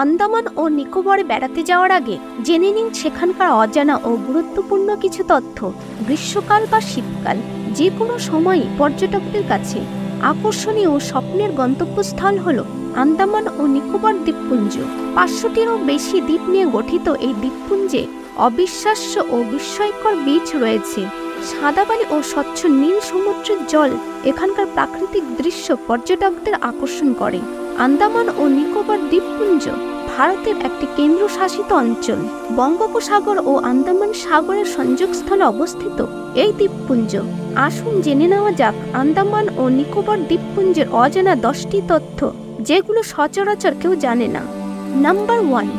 আন্দামান ও নিকোবরে বেড়াতে যাওয়ার আগে জেনে নিন সেখানকার অজানা ও গুরুত্বপূর্ণ কিছু তথ্য। গ্রীষ্মকাল বা শীতকাল যে কোনো সময়ই পর্যটকদের কাছে আকর্ষণীয় ও স্বপ্নের গন্তব্যস্থল হল আন্দামান ও নিকোবর দ্বীপপুঞ্জ। 500টিরও বেশি দ্বীপ নিয়ে গঠিত এই দ্বীপপুঞ্জে অবিশ্বাস্য ও বিস্ময়কর বিচ রয়েছে। সাদা বালি ও স্বচ্ছ নীল সমুদ্রের জল এখানকার প্রাকৃতিক দৃশ্য পর্যটকদের আকর্ষণ করে। আন্দামান ও নিকোবর দ্বীপপুঞ্জ ভারতের একটি কেন্দ্রশাসিত অঞ্চল। বঙ্গোপসাগর ও আন্দামান সাগরের সংযোগস্থলে অবস্থিত এই দ্বীপপুঞ্জ। আসুন জেনে নেওয়া যাক আন্দামান ও নিকোবর দ্বীপপুঞ্জের অজানা 10টি তথ্য যেগুলো সচরাচর কেউ জানে না। নাম্বার 1,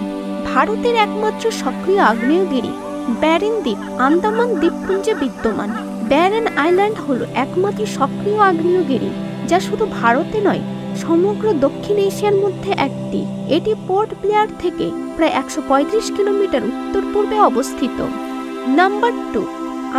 ভারতের একমাত্র সক্রিয় আগ্নেয়গিরি ব্যারেন দ্বীপ আন্দামান দ্বীপপুঞ্জে বিদ্যমান। ব্যারেন আইল্যান্ড হলো একমাত্র সক্রিয় আগ্নেয়গিরি যা শুধু ভারতে নয়, সমগ্র দক্ষিণ এশিয়ার মধ্যে একটি। এটি পোর্ট ব্লেয়ার থেকে প্রায় 135 কিলোমিটার উত্তর পূর্বে অবস্থিত। নাম্বার 2,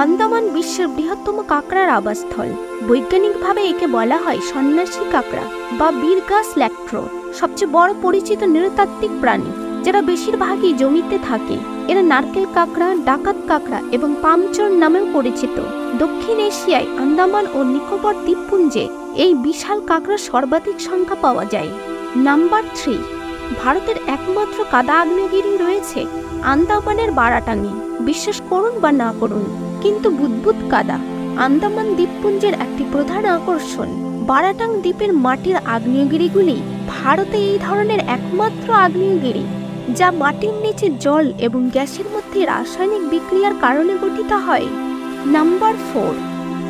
আন্দামান বিশ্বের বৃহত্তম কাঁকড়ার আবাসস্থল। বৈজ্ঞানিকভাবে একে বলা হয় সন্ন্যাসী কাঁকড়া বা বিরগাস ল্যাক্ট্রো। সবচেয়ে বড় পরিচিত নৃতাত্ত্বিক প্রাণী, যারা বেশিরভাগই জমিতে থাকে। এরা নারকেল কাঁকড়া, ডাকাত কাঁকড়া এবং পামচর নামেও পরিচিত। দক্ষিণ এশিয়ায় আন্দামান ও নিকোবর দ্বীপপুঞ্জে এই বিশাল কাঁকড়ার সর্বাধিক সংখ্যা পাওয়া যায়। নাম্বার 3, ভারতের একমাত্র কাদা আগ্নেয়গিরি রয়েছে আন্দামানের বারাটাঙে। বিশ্বাস করুন বা না করুন, কিন্তু বুদবুদ কাদা আন্দামান দ্বীপপুঞ্জের একটি প্রধান আকর্ষণ। বারাটাং দ্বীপের মাটির আগ্নেয়গিরিগুলি ভারতে এই ধরনের একমাত্র আগ্নেয়গিরি যা মাটির নিচে জল এবং গ্যাসের মধ্যে রাসায়নিক বিক্রিয়ার কারণে গঠিত হয়। নাম্বার 4,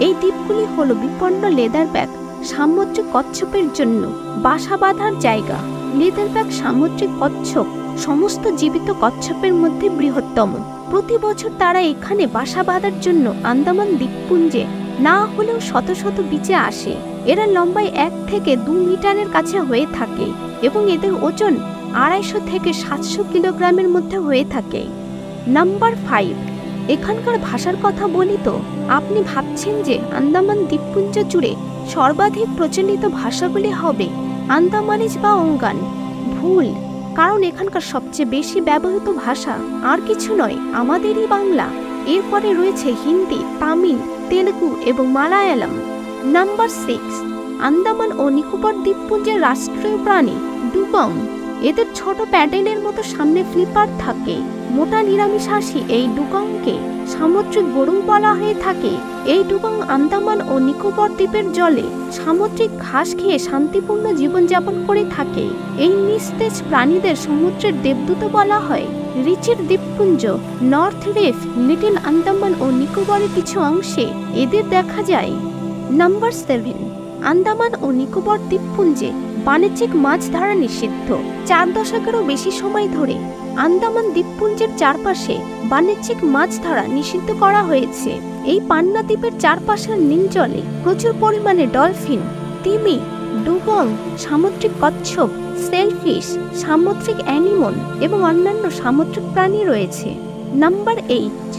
এই দ্বীপগুলি হলো বিপন্ন লেদারব্যাক সামুদ্রিক কচ্ছপের জন্য বাসা বাঁধার জায়গা। লেদারব্যাক সামুদ্রিক কচ্ছপ সমস্ত জীবিত কচ্ছপের মধ্যে বৃহত্তম। প্রতি বছর তারা এখানে বাসা বাঁধার জন্য আন্দামান দ্বীপপুঞ্জে না হলেও শত শত বিচে আসে। এরা লম্বায় 1 থেকে 2 মিটারের কাছে হয়ে থাকে এবং এদের ওজন 250 থেকে 700 কিলোগ্রামের মধ্যে হয়ে থাকে। নাম্বার 5, এখানকার ভাষার কথা বলি তো আপনি ভাবছেন যে আন্দামান দ্বীপপুঞ্জ জুড়ে সর্বাধিক প্রচলিত ভাষাগুলি হবে আন্দামানিজ বা অঙ্গান। ভুল, কারণ এখানকার সবচেয়ে বেশি ব্যবহৃত ভাষা আর কিছু নয়, আমাদেরই বাংলা। এরপরে রয়েছে হিন্দি, তামিল, তেলুগু এবং মালায়ালাম। নাম্বার 6, আন্দামান ও নিকোবর দ্বীপপুঞ্জের রাষ্ট্রীয় প্রাণী ডুগং। এদের ছোট প্যাডেলের মতো সামনে ফ্লিপার থাকে। মোটা নিরামিষাশী এই ডুগংকে সামুদ্রিক গরু বলা হয়ে থাকে। এই ডুগং আন্দামান ও নিকোবর দ্বীপের জলে সামুদ্রিক ঘাস খেয়ে শান্তিপূর্ণ জীবনযাপন করে থাকে। এই নিস্তেজ প্রাণীদের সমুদ্রের দেবদূত বলা হয়। রিচের দ্বীপপুঞ্জ, নর্থ রিফ, লিটল আন্দামান ও নিকোবরের কিছু অংশে এদের দেখা যায়। নাম্বার 7, আন্দামান ও নিকোবর দ্বীপপুঞ্জে বাণিজ্যিক মাছ ধরা নিষিদ্ধ। 4 দশকেরও বেশি সময় ধরে আন্দামান দ্বীপপুঞ্জের চারপাশে বাণিজ্যিক মাছ ধরা নিষিদ্ধ করা হয়েছে। এই পান্না দ্বীপের চারপাশের নীল জলে প্রচুর পরিমাণে ডলফিন, তিমি, ডুগং, সামুদ্রিক কচ্ছপ, সেলফিশ, সামুদ্রিক অ্যানিমন এবং অন্যান্য সামুদ্রিক প্রাণী রয়েছে। নাম্বার 8,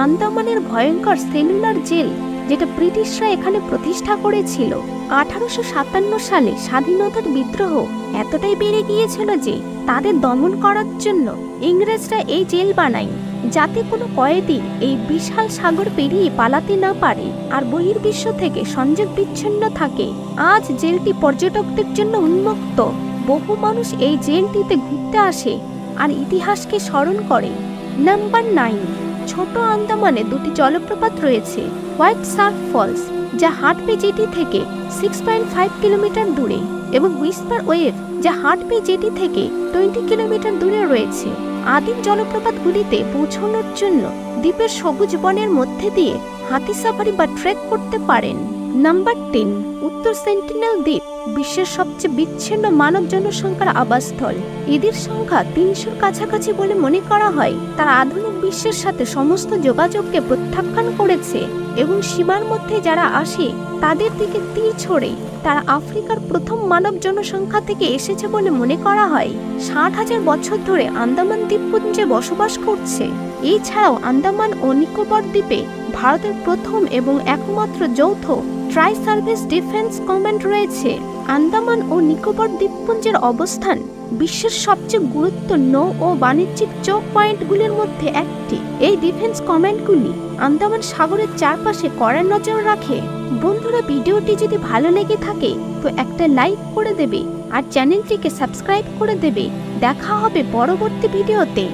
আন্দামানের ভয়ঙ্কর সেলুলার জেল, যেটা ব্রিটিশরা এখানে প্রতিষ্ঠা করেছিল। 1857 সালে স্বাধীনতার বিদ্রোহ এতটাই বেড়ে গিয়েছিল যে তাদের দমন করার জন্য ইংরেজরা এই জেল বানায়, যাতে কোনো কয়েদি এই বিশাল সাগর পেরিয়ে পালাতে না পারে আর বহির্বিশ্ব থেকে সংযোগ বিচ্ছিন্ন থাকে। আজ জেলটি পর্যটকদের জন্য উন্মুক্ত। বহু মানুষ এই জেলটিতে ঘুরতে আসে আর ইতিহাসকে স্মরণ করে। নাম্বার 9, ছোট আন্দামানে 2টি জলপ্রপাত রয়েছে। হোয়াইট সার্ফ ফলস, যা হার্টবে জেটি থেকে 6.5 কিলোমিটার দূরে, এবং হুইস্পার ওয়েভ, যা হার্টবে জেটি থেকে 20 কিলোমিটার দূরে রয়েছে। আদিম জলপ্রপাতগুলিতে পৌঁছানোর জন্য দ্বীপের সবুজ বনের মধ্যে দিয়ে হাতি সাফারি বা ট্রেক করতে পারেন। নাম্বার 10, উত্তর সেন্টিনেল দ্বীপ, বিশ্বের সবচেয়ে বিচ্ছিন্ন মানব জনসংখ্যার আবাসস্থল। এদের সংখ্যা 300-র কাছাকাছি বলে মনে করা হয়। তারা আধুনিক বিশ্বের সাথে সমস্ত যোগাযোগকে প্রত্যাখ্যান করেছে এবং সীমার মধ্যে যারা আসে তাদের দিকে তীর ছোড়ে। তারা আফ্রিকার প্রথম মানব জনসংখ্যা থেকে এসেছে বলে মনে করা হয়। 60,000 বছর ধরে আন্দামান দ্বীপপুঞ্জে বসবাস করছে। এছাড়াও আন্দামান ও নিকোবর দ্বীপে ভারতের প্রথম এবং একমাত্র যৌথ ট্রাই সার্ভিস ডিফেন্স কমান্ড রয়েছে। আন্দামান ও নিকোবর দ্বীপপুঞ্জের অবস্থান বিশ্বের সবচেয়ে গুরুত্বপূর্ণ নৌ ও বাণিজ্যিক চোখ পয়েন্টগুলির মধ্যে একটি। এই ডিফেন্স কমান্ডগুলি আন্দামান সাগরের চারপাশে কড়া নজর রাখে। বন্ধুরা, ভিডিওটি যদি ভালো লেগে থাকে তো একটা লাইক করে দেবে আর চ্যানেলটিকে সাবস্ক্রাইব করে দেবে। দেখা হবে পরবর্তী ভিডিওতে।